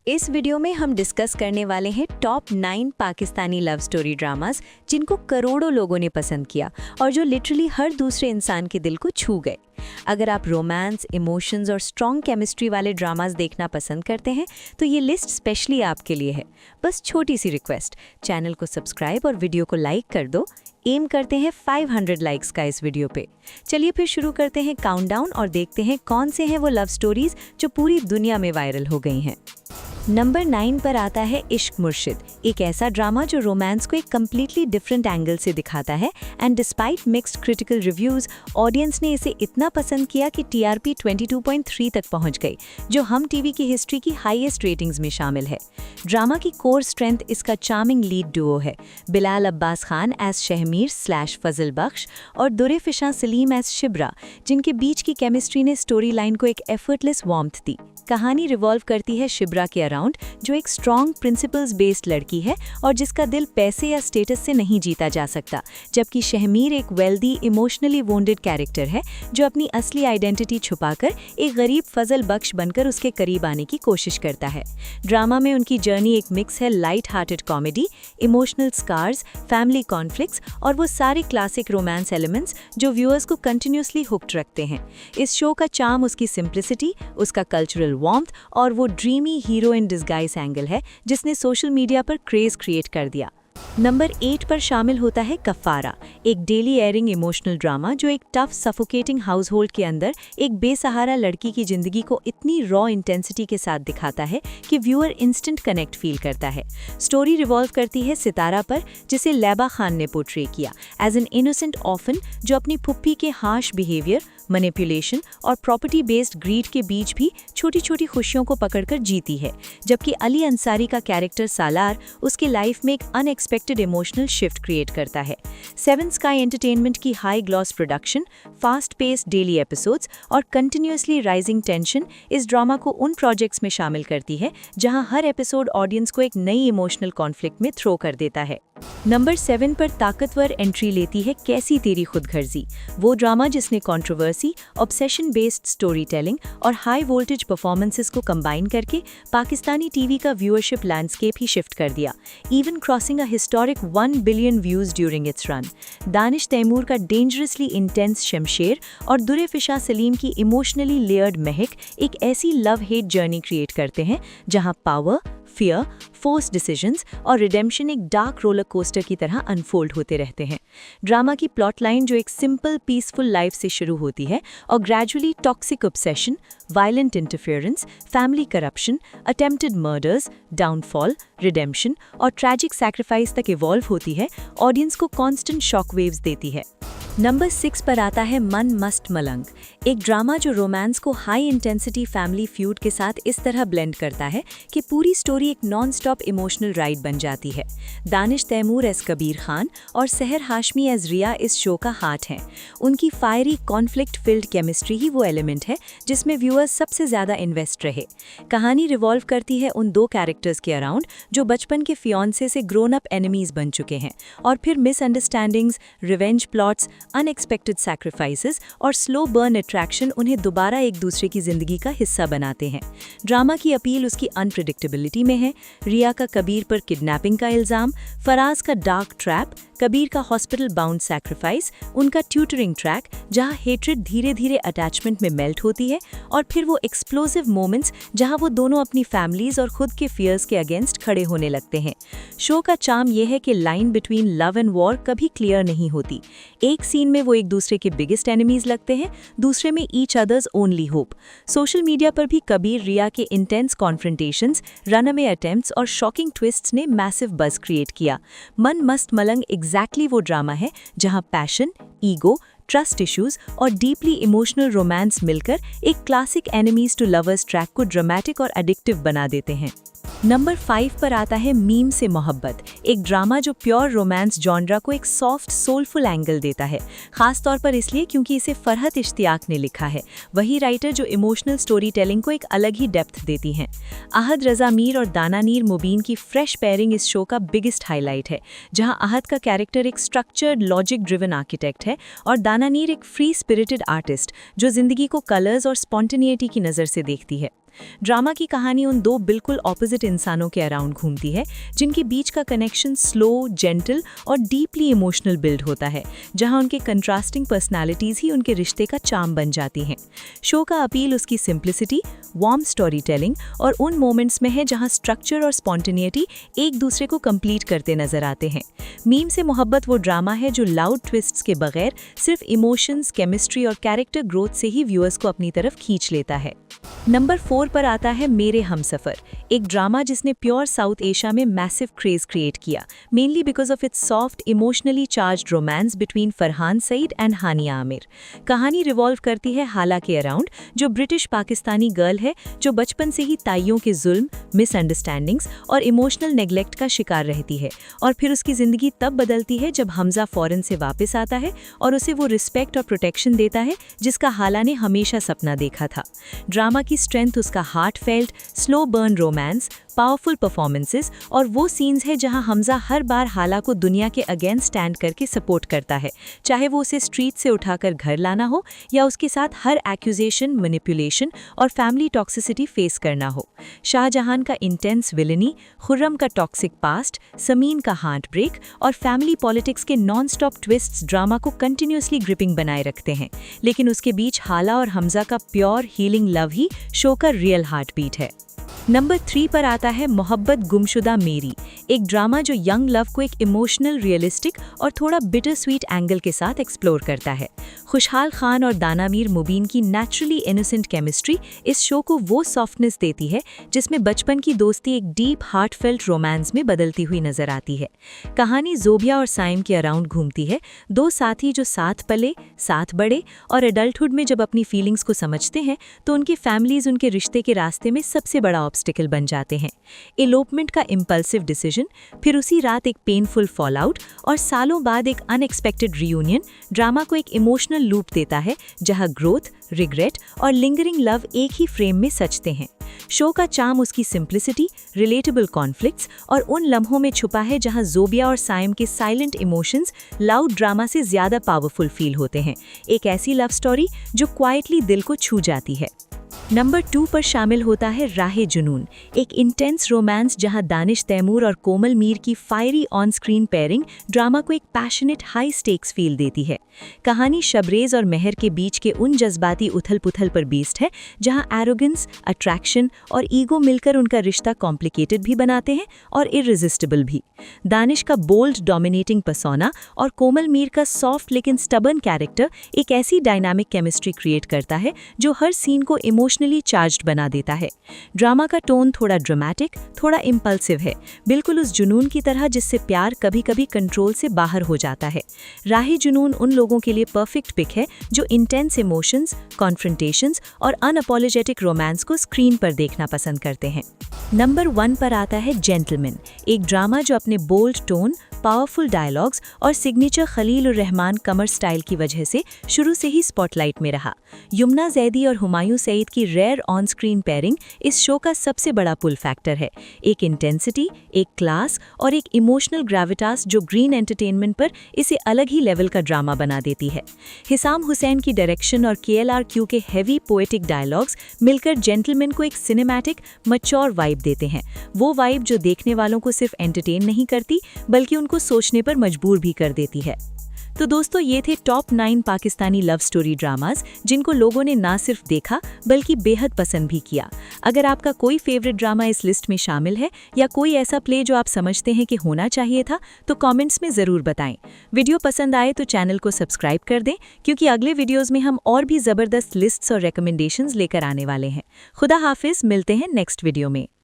इस वीडियो में हम डिस्कस करने वाले हैं top 9 Pakistani love story dramas जिनको करोड़ों लोगों ने पसंद किया और जो लिटरली हर दूसरे इंसान के दिल को छू गए। अगर आप रोमांस, इमोशंस और स्ट्रॉन्ग केमिस्ट्री वाले ड्रामास देखना पसंद करते हैं तो ये लिस्ट स्पेशली आपके लिए है। बस छोटी सी रिक्वेस्ट, चैनल को सब्सक्राइब और वीडियो को लाइक कर दो। एम करते हैं 500 लाइक्स का इस वीडियो पे। चलिए फिर शुरू करते हैं काउंटडाउन और देखते हैं कौन से हैं वो लव स्टोरीज जो पूरी दुनिया में वायरल हो गई हैं। नंबर 9 पर आता है इश्क मुर्शिद, एक ऐसा ड्रामा जो रोमांस को एक कम्प्लीटली डिफरेंट एंगल से दिखाता है and despite mixed critical reviews audience ने इसे इतना पसंद किया कि टीआरपी 22.3 तक पहुंच गई, जो हम टीवी की हिस्ट्री की हाईएस्ट रेटिंग्स में शामिल है। ड्रामा की कोर स्ट्रेंथ इसका चार्मिंग लीड डुओ है, बिलाल अब्बास खान एज शहमीर/फजल बख्श और दुरेफिशा सलीम एज शिब्रा, जिनके बीच की केमिस्ट्री ने स्टोरी लाइन को एक एफर्टलेस वार्मथ दी। कहानी रिवॉल्व करती है शिब्रा के अराउंड, जो एक स्ट्रॉन्ग प्रिंसिपल्स बेस्ड लड़की है और जिसका दिल पैसे या स्टेटस से नहीं जीता जा सकता, जबकि शहमीर एक वेल्दी, इमोशनली वोंडेड कैरेक्टर है जो अपनी असली आइडेंटिटी छुपाकर एक गरीब फजल बख्श बनकर उसके करीब आने की कोशिश करता है। ड्रामा में उनकी जर्नी एक मिक्स है light hearted comedy, emotional scars, family conflicts और वो सारे क्लासिक रोमांस एलिमेंट्स जो व्यूअर्स को कंटिन्यूसली हुक्ड रखते हैं। इस शो का चार्म उसकी सिंप्लिसिटी, उसका कल्चरल वार्मथ और वो dreamy hero in disguise angle है जिसने सोशल मीडिया पर क्रेज क्रिएट कर दिया। नंबर 8 पर शामिल होता है कफारा, एक डेली एयरिंग इमोशनल ड्रामा जो एक टफ सफोकेटिंग हाउस होल्ड के अंदर एक बेसहारा लड़की की जिंदगी को इतनी रॉ इंटेंसिटी के साथ दिखाता है कि व्यूअर इंस्टेंट कनेक्ट फील करता है। स्टोरी रिवॉल्व करती है सितारा पर, जिसे लैबा खान ने पोर्ट्रे किया एज एन इनोसेंट ऑर्फन जो अपनी पुप्पी के हार्श बिहेवियर, मैनिपुलेशन और प्रॉपर्टी बेस्ड ग्रीड के बीच भी छोटी छोटी खुशियों को पकड़कर जीती है, जबकि अली अंसारी का कैरेक्टर सालार उसके लाइफ में एक अनएक्सपेक्टेड इमोशनल शिफ्ट क्रिएट करता है। 7 स्काई एंटरटेनमेंट की high gloss production, fast paced daily episodes और कंटिन्यूअसली राइजिंग टेंशन इस ड्रामा को उन प्रोजेक्ट्स में शामिल करती है जहां हर एपिसोड ऑडियंस को एक नई इमोशनल कॉन्फ्लिक्ट में थ्रो कर देता है। नंबर 7 पर ताकतवर एंट्री लेती है कैसी तेरी खुदगर्जी, वो ड्रामा जिसने controversy, obsession based story telling और हाई वोल्टेज परफॉर्मेंसेस को कंबाइन करके पाकिस्तानी टीवी का व्यूअरशिप लैंडस्केप ही शिफ्ट कर दिया, even crossing a historic 1 billion views during its run. Danish Taimur का डेंजरसली इंटेंस शमशेर और दुरेफिशा सलीम की इमोशनली लेयर्ड महक एक ऐसी लव हेट जर्नी क्रिएट करते हैं जहां पावर, फियर, फोर्स डिसीजंस और रिडेम्पशन एक डार्क रोलर कोस्टर की तरह अनफोल्ड होते रहते हैं। ड्रामा की प्लॉट लाइन जो एक सिंपल पीसफुल लाइफ से शुरू होती है और gradually toxic obsession, violent interference, family corruption, attempted murders, downfall, redemption और ट्रैजिक सैक्रिफाइस तक इवॉल्व होती है, ऑडियंस को कांस्टेंट शॉक वेव्स देती है। नंबर 6 पर आता है मन मस्त मलंग, एक ड्रामा जो रोमांस को हाई इंटेंसिटी फैमिली फ्यूड के साथ इस तरह ब्लेंड करता है कि पूरी स्टोरी एक नॉन स्टॉप इमोशनल राइड बन जाती है। दानिश तैमूर एज कबीर खान और सहर हाशमी एज रिया इस शो का हार्ट हैं। उनकी फायरी कॉन्फ्लिक्ट फिल्ड केमिस्ट्री ही वो एलिमेंट है जिसमें व्यूअर्स सबसे ज़्यादा इन्वेस्ट रहे। कहानी रिवॉल्व करती है उन दो कैरेक्टर्स के अराउंड जो बचपन के फियांसे से ग्रोन अप एनिमीज बन चुके हैं और फिर misunderstandings, revenge plots, unexpected sacrifices और स्लो बर्न अट्रैक्शन उन्हें दोबारा एक दूसरे की जिंदगी का हिस्सा बनाते हैं। ड्रामा की अपील उसकी अनप्रेडिक्टेबिलिटी में है। रिया का कबीर पर किडनैपिंग का इल्जाम, फराज का डार्क ट्रैप, कबीर का हॉस्पिटल बाउंड सैक्रिफाइस, उनका ट्यूटरिंग ट्रैक जहां हेट्रेड धीरे धीरे अटैचमेंट में मेल्ट होती है, और फिर वो एक्सप्लोसिव मोमेंट्स जहां वो दोनों अपनी फैमिलीज और खुद के फियर्स के अगेंस्ट खड़े होने लगते हैं। शो का चार्म यह है कि line between love and war कभी क्लियर नहीं होती। एक सीन में वो एक दूसरे के बिगेस्ट एनिमीज लगते हैं, दूसरे में each others only hope. Social media पर भी कबीर रिया के इंटेंस कॉन्फ्रंटेशंस, रनअवे अटेम्प्ट्स और शॉकिंग ट्विस्ट्स ने मैसिव बज़ क्रिएट किया। मन मस्त मलंग एग्जैक्टली वो ड्रामा है जहां पैशन, ईगो, ट्रस्ट इश्यूज और डीपली इमोशनल रोमांस मिलकर एक classic enemies to lovers track को ड्रामेटिक और एडिक्टिव बना देते हैं। नंबर 5 पर आता है मीम से मोहब्बत, एक ड्रामा जो प्योर रोमांस जॉनरा को एक सॉफ्ट सोलफुल एंगल देता है, खास तौर पर इसलिए क्योंकि इसे फरहत इश्तियाक ने लिखा है, वही राइटर जो इमोशनल स्टोरी टेलिंग को एक अलग ही डेप्थ देती हैं। अहद रजा मीर और दाना नीर मुबीन की फ्रेश पेयरिंग इस शो का बिगेस्ट हाईलाइट है, जहां अहद का कैरेक्टर एक स्ट्रक्चर्ड लॉजिक ड्रिवन आर्किटेक्ट है और दाना नीर एक फ्री स्पिरिटेड आर्टिस्ट जो जिंदगी को कलर्स और स्पॉन्टेनिटी की नज़र से देखती है। ड्रामा की कहानी उन दो बिल्कुल ऑपोजिट इंसानों के अराउंड घूमती है, जिनके बीच का कनेक्शन स्लो, जेंटल और डीपली इमोशनल बिल्ड होता है, जहां उनके कंट्रास्टिंग पर्सनालिटीज ही उनके रिश्ते का चार्म बन जाती हैं। शो का अपील उसकी सिंप्लिसिटी, वार्म स्टोरी टेलिंग और उन मोमेंट्स में है जहां स्ट्रक्चर और स्पॉन्टेनिटी एक दूसरे को कंप्लीट करते नजर आते हैं। मीम से मोहब्बत वो ड्रामा है जो लाउड ट्विस्ट्स के बगैर सिर्फ इमोशंस, केमिस्ट्री और कैरेक्टर ग्रोथ से ही व्यूअर्स को अपनी तरफ खींच लेता है। नंबर 4 पर आता है मेरे हमसफर, एक ड्रामा जिसने प्योर साउथ एशिया में मैसिव क्रेज क्रिएट किया, mainly because of its soft, emotionally charged romance between Farhan Saeed and Hania Aamir. कहानी रिवॉल्व करती है हाला के अराउंड, जो ब्रिटिश पाकिस्तानी गर्ल है जो बचपन से ही ताइयों के जुल्म, मिसअंडरस्टैंडिंग्स और इमोशनल नेग्लेक्ट का शिकार रहती है, और फिर उसकी जिंदगी तब बदलती है जब हमजा फॉरेन से वापस आता है और उसे वो रिस्पेक्ट और प्रोटेक्शन देता है जिसका हाला ने हमेशा सपना देखा था। ड्रामा की स्ट्रेंथ उसका heartfelt, slow burn romance, powerful performances और वो सीन्स है जहां हमजा हर बार हाला को दुनिया के अगेंस्ट स्टैंड करके सपोर्ट करता है, चाहे वो उसे स्ट्रीट से उठाकर घर लाना हो या उसके साथ हर एक्यूजेशन, मैनिपुलेशन और फैमिली टॉक्सिसिटी फेस करना हो। शाहजहान का इंटेंस विलनी, खुर्रम का टॉक्सिक पास्ट, समीन का हार्ट ब्रेक और फैमिली पॉलिटिक्स के नॉन स्टॉप ट्विस्ट्स ड्रामा को कंटिन्यूसली ग्रिपिंग बनाए रखते हैं, लेकिन उसके बीच हाला और हमजा का प्योर हीलिंग लव ही शो का रियल हार्ट बीट है। नंबर 3 पर आता है मोहब्बत गुमशुदा मेरी, एक ड्रामा जो यंग लव को एक इमोशनल, रियलिस्टिक और थोड़ा बिटर स्वीट एंगल के साथ एक्सप्लोर करता है। खुशहाल खान और दानामीर मुबीन की नेचुरली इनोसेंट केमिस्ट्री इस शो को वो सॉफ्टनेस देती है जिसमें बचपन की दोस्ती एक डीप हार्टफेल्ट रोमांस में बदलती हुई नजर आती है। कहानी जोबिया और साइम के अराउंड घूमती है, दो साथी जो साथ पले, साथ बढ़े और एडल्टहुड में जब अपनी फीलिंग्स को समझते हैं तो उनकी फैमिलीज उनके रिश्ते के रास्ते में सबसे बड़ा ऑब्स्टिकल बन जाते हैं। एलोपमेंट का इम्पल्सिव डिसीजन, फिर उसी रात एक पेनफुल फॉल आउट और सालों बाद एक अनएक्सपेक्टेड रियूनियन ड्रामा को एक इमोशनल लूप देता है जहां ग्रोथ, रिग्रेट और लिंगरिंग लव एक ही फ्रेम में सजते हैं। शो का चार्म उसकी सिंप्लिसिटी, रिलेटेबल कॉन्फ्लिक्ट्स और उन लम्हों में छुपा है जहां जोबिया और साइम के साइलेंट इमोशंस लाउड ड्रामा से ज्यादा पावरफुल फील होते हैं। एक ऐसी लव स्टोरी जो क्वाइटली दिल को छू जाती है। नंबर 2 पर शामिल होता है राहे जुनून, एक इंटेंस रोमांस जहां दानिश तैमूर और कोमल मीर की fiery on screen pairing drama को एक पैशनेट, हाई स्टेक्स फील देती है। कहानी शबरेज और मेहर के बीच के उन जज्बाती उथल-पुथल पर बेस्ड है जहां एरोगेंस, अट्रैक्शन और ईगो मिलकर उनका रिश्ता कॉम्प्लिकेटेड भी बनाते हैं और इररेजिस्टिबल भी। दानिश का बोल्ड, डोमिनेटिंग पर्सोना और कोमल मीर का सॉफ्ट लेकिन स्टबर्न कैरेक्टर एक ऐसी डायनामिक केमिस्ट्री क्रिएट करता है जो हर सीन को इमोशनली चार्ज्ड बना देता है। ड्रामा का टोन थोड़ा ड्रामेटिक, थोड़ा इम्पल्सिव है, बिल्कुल उस जुनून की तरह जिससे प्यार कभी-कभी कंट्रोल से बाहर हो जाता है। राहे जुनून उन लोगों के लिए परफेक्ट पिक है जो इंटेंस इमोशंस, कॉन्फ्रंटेशंस और अनअपोलोजेटिक रोमांस को स्क्रीन पर देखना पसंद करते हैं। नंबर 1 पर आता है जेंटलमैन, एक ड्रामा जो अपने बोल्ड टोन, पावरफुल डायलॉग्स और सिग्नेचर खलील उर रहमान कमर स्टाइल की वजह से शुरू से ही स्पॉटलाइट में रहा। यमुना जैदी और हुमायूं सईद की रेयर ऑन स्क्रीन पेयरिंग इस शो का सबसे बड़ा पुल फैक्टर है। एक इंटेंसिटी, एक क्लास और एक इमोशनल ग्रेविटास जो ग्रीन एंटरटेनमेंट पर इसे अलग ही लेवल का ड्रामा बना देती है। हिसाम हुसैन की डायरेक्शन और KLRQ के हेवी पोएटिक डायलॉग्स मिलकर जेंटलमैन को एक सिनेमैटिक, मैच्योर वाइब देते हैं। वो वाइब जो देखने वालों को सिर्फ एंटरटेन नहीं करती बल्कि उनको सोचने पर मजबूर भी कर देती है। तो दोस्तों, ये थे top 9 Pakistani love story dramas जिनको लोगों ने ना सिर्फ देखा बल्कि बेहद पसंद भी किया। अगर आपका कोई फेवरेट ड्रामा इस लिस्ट में शामिल है या कोई ऐसा प्ले जो आप समझते हैं कि होना चाहिए था, तो कमेंट्स में ज़रूर बताएं। वीडियो पसंद आए तो चैनल को सब्सक्राइब कर दें, क्योंकि अगले वीडियोज़ में हम और भी ज़बरदस्त लिस्ट्स और रिकमेंडेशंस लेकर आने वाले हैं। खुदा हाफिज़, मिलते हैं नेक्स्ट वीडियो में।